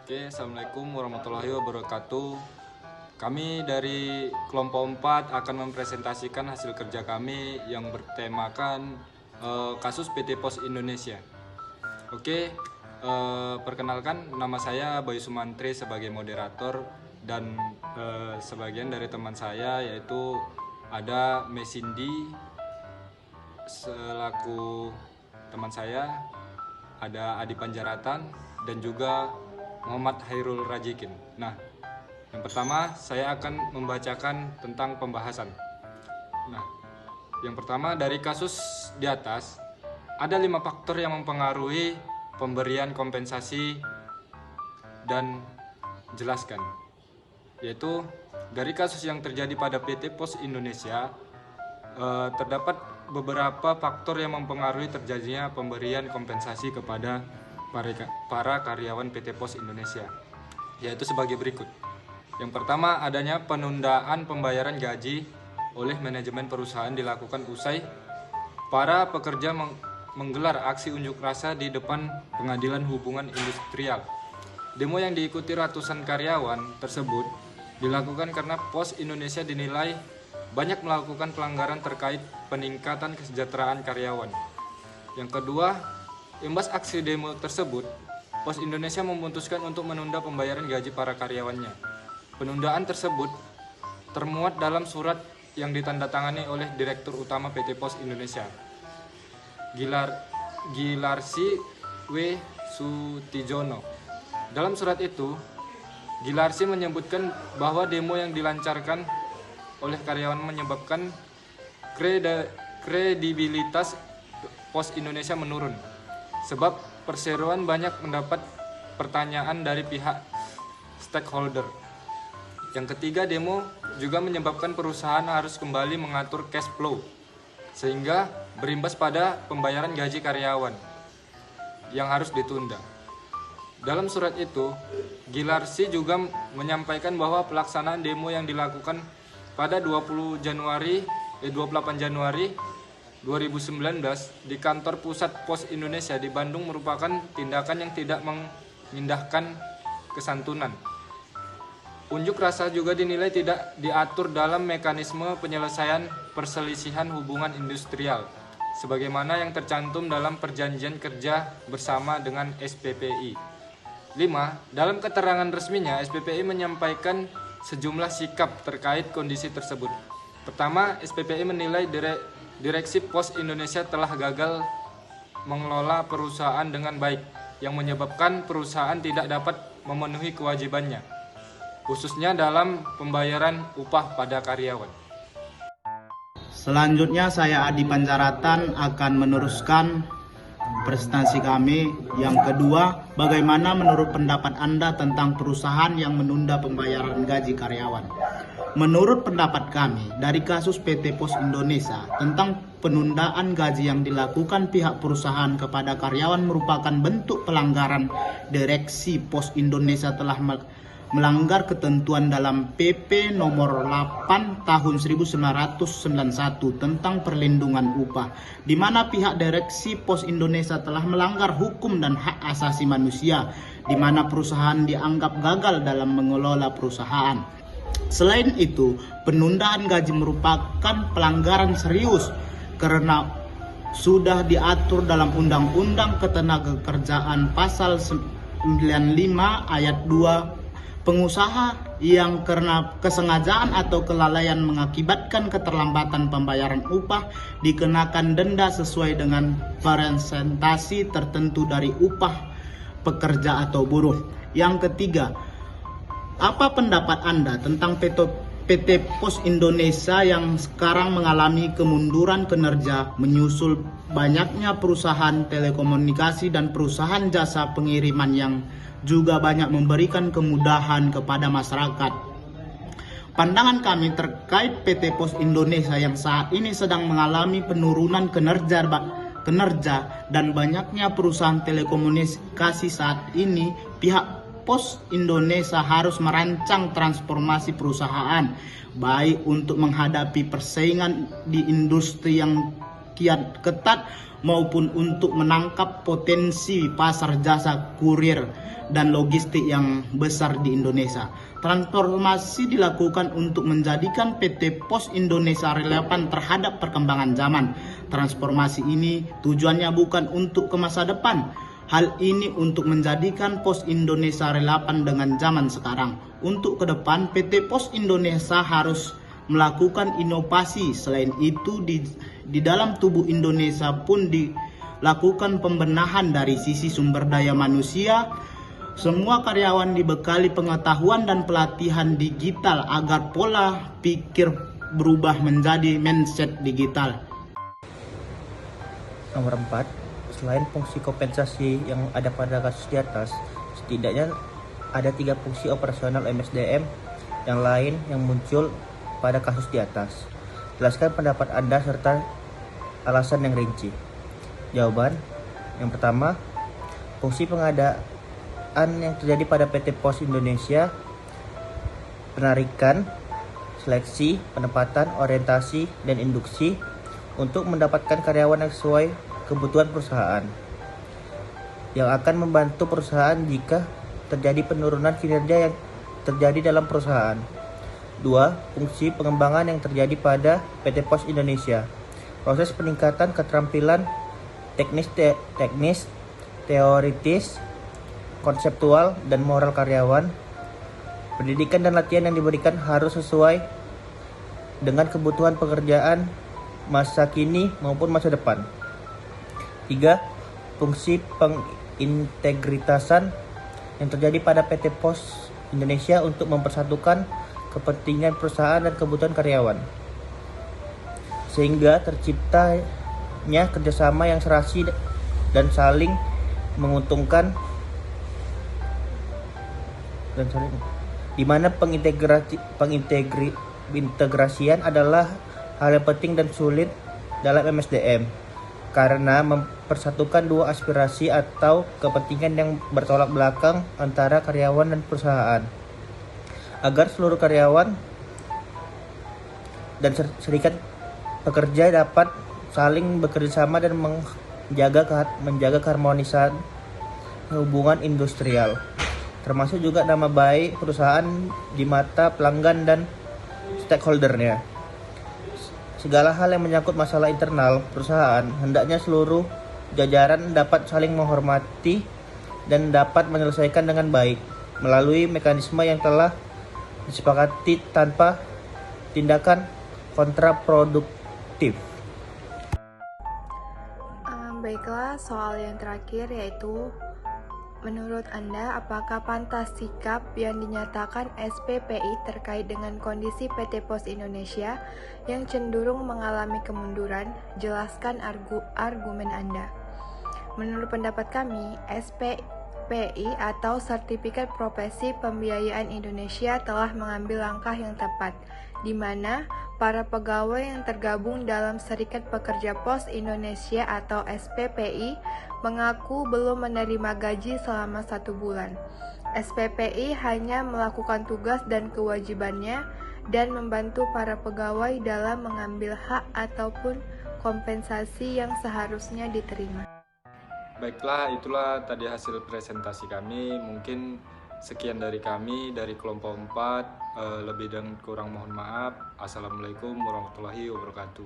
Oke, Assalamualaikum warahmatullahi wabarakatuh. Kami dari kelompok 4 akan mempresentasikan hasil kerja kami yang bertemakan kasus PT Pos Indonesia. Oke, perkenalkan nama saya Bayu Sumantri sebagai moderator dan sebagian dari teman saya yaitu ada Mesindi selaku teman saya, ada Adi Panjaratan dan juga Muhammad Hairul Rajikin. Nah, yang pertama saya akan membacakan tentang pembahasan. Nah, yang pertama dari kasus di atas, ada 5 faktor yang mempengaruhi pemberian kompensasi dan jelaskan. Yaitu dari kasus yang terjadi pada PT Pos Indonesia, terdapat beberapa faktor yang mempengaruhi terjadinya pemberian kompensasi kepada para karyawan PT Pos Indonesia, yaitu sebagai berikut. Yang pertama, adanya penundaan pembayaran gaji oleh manajemen perusahaan dilakukan usai para pekerja menggelar aksi unjuk rasa di depan Pengadilan Hubungan Industrial. Demo yang diikuti ratusan karyawan tersebut dilakukan karena Pos Indonesia dinilai banyak melakukan pelanggaran terkait peningkatan kesejahteraan karyawan. Yang kedua, imbas aksi demo tersebut, Pos Indonesia memutuskan untuk menunda pembayaran gaji para karyawannya. Penundaan tersebut termuat dalam surat yang ditandatangani oleh Direktur Utama PT Pos Indonesia, Gilarsi W. Sutijono. Dalam surat itu, Gilarsi menyebutkan bahwa demo yang dilancarkan oleh karyawan menyebabkan kredibilitas Pos Indonesia menurun. Sebab perseroan banyak mendapat pertanyaan dari pihak stakeholder. Yang ketiga, demo juga menyebabkan perusahaan harus kembali mengatur cash flow, sehingga berimbas pada pembayaran gaji karyawan yang harus ditunda. Dalam surat itu, Gilarsi juga menyampaikan bahwa pelaksanaan demo yang dilakukan pada 28 Januari 2019 di kantor pusat Pos Indonesia di Bandung merupakan tindakan yang tidak mengindahkan kesantunan. Unjuk rasa juga dinilai tidak diatur dalam mekanisme penyelesaian perselisihan hubungan industrial sebagaimana yang tercantum dalam perjanjian kerja bersama dengan SPPI. 5. Dalam keterangan resminya, SPPI menyampaikan sejumlah sikap terkait kondisi tersebut. Pertama, SPPI menilai Direksi Pos Indonesia telah gagal mengelola perusahaan dengan baik, yang menyebabkan perusahaan tidak dapat memenuhi kewajibannya, khususnya dalam pembayaran upah pada karyawan. Selanjutnya saya Adi Panjaratan akan meneruskan presentasi kami. Yang kedua, bagaimana menurut pendapat Anda tentang perusahaan yang menunda pembayaran gaji karyawan? Menurut pendapat kami, dari kasus PT Pos Indonesia tentang penundaan gaji yang dilakukan pihak perusahaan kepada karyawan merupakan bentuk pelanggaran. Direksi Pos Indonesia telah melanggar ketentuan dalam PP nomor 8 tahun 1991 tentang perlindungan upah, di mana pihak Direksi Pos Indonesia telah melanggar hukum dan hak asasi manusia, di mana perusahaan dianggap gagal dalam mengelola perusahaan. Selain itu, penundaan gaji merupakan pelanggaran serius karena sudah diatur dalam Undang-Undang Ketenagakerjaan Pasal 95 Ayat 2. Pengusaha yang karena kesengajaan atau kelalaian mengakibatkan keterlambatan pembayaran upah dikenakan denda sesuai dengan persentase tertentu dari upah pekerja atau buruh. Yang ketiga, apa pendapat Anda tentang PT Pos Indonesia yang sekarang mengalami kemunduran kinerja menyusul banyaknya perusahaan telekomunikasi dan perusahaan jasa pengiriman yang juga banyak memberikan kemudahan kepada masyarakat? Pandangan kami terkait PT Pos Indonesia yang saat ini sedang mengalami penurunan kinerja dan banyaknya perusahaan telekomunikasi saat ini, pihak Pos Indonesia harus merancang transformasi perusahaan baik untuk menghadapi persaingan di industri yang kian ketat maupun untuk menangkap potensi pasar jasa kurir dan logistik yang besar di Indonesia. Transformasi dilakukan untuk menjadikan PT Pos Indonesia relevan terhadap perkembangan zaman. Transformasi ini tujuannya bukan untuk ke masa depan. Hal ini untuk menjadikan Pos Indonesia relevan dengan zaman sekarang. Untuk ke depan, PT Pos Indonesia harus melakukan inovasi. Selain itu, di dalam tubuh Indonesia pun dilakukan pembenahan dari sisi sumber daya manusia. Semua karyawan dibekali pengetahuan dan pelatihan digital agar pola pikir berubah menjadi mindset digital. Nomor 4, selain fungsi kompensasi yang ada pada kasus di atas, setidaknya ada 3 fungsi operasional MSDM yang lain yang muncul pada kasus di atas. Jelaskan pendapat Anda serta alasan yang rinci. Jawaban yang pertama, fungsi pengadaan yang terjadi pada PT Pos Indonesia, penarikan, seleksi, penempatan, orientasi, dan induksi untuk mendapatkan karyawan yang sesuai kebutuhan perusahaan, yang akan membantu perusahaan jika terjadi penurunan kinerja yang terjadi dalam perusahaan. 2. Fungsi pengembangan yang terjadi pada PT Pos Indonesia. Proses peningkatan keterampilan teknis, teoritis, konseptual, dan moral karyawan. Pendidikan dan latihan yang diberikan harus sesuai dengan kebutuhan pekerjaan masa kini maupun masa depan. 3. Fungsi pengintegritasan yang terjadi pada PT Pos Indonesia untuk mempersatukan kepentingan perusahaan dan kebutuhan karyawan, sehingga terciptanya kerjasama yang serasi dan saling menguntungkan, di mana pengintegrasian adalah hal yang penting dan sulit dalam MSDM karena mempersatukan dua aspirasi atau kepentingan yang bertolak belakang antara karyawan dan perusahaan, agar seluruh karyawan dan serikat pekerja dapat saling bekerjasama dan menjaga keharmonisan hubungan industrial, termasuk juga nama baik perusahaan di mata pelanggan dan stakeholdernya. Segala hal yang menyangkut masalah internal perusahaan, hendaknya seluruh jajaran dapat saling menghormati dan dapat menyelesaikan dengan baik melalui mekanisme yang telah disepakati tanpa tindakan kontraproduktif. Baiklah, soal yang terakhir yaitu, menurut Anda apakah pantas sikap yang dinyatakan SPPI terkait dengan kondisi PT Pos Indonesia yang cenderung mengalami kemunduran? Jelaskan argumen Anda. Menurut pendapat kami, SPPI atau Sertifikat Profesi Pembiayaan Indonesia telah mengambil langkah yang tepat, di mana para pegawai yang tergabung dalam Serikat Pekerja Pos Indonesia atau SPPI mengaku belum menerima gaji selama 1 bulan. SPPI hanya melakukan tugas dan kewajibannya dan membantu para pegawai dalam mengambil hak ataupun kompensasi yang seharusnya diterima. Baiklah, itulah tadi hasil presentasi kami. Mungkin sekian dari kami, dari kelompok 4. Lebih dan kurang mohon maaf. Assalamualaikum warahmatullahi wabarakatuh.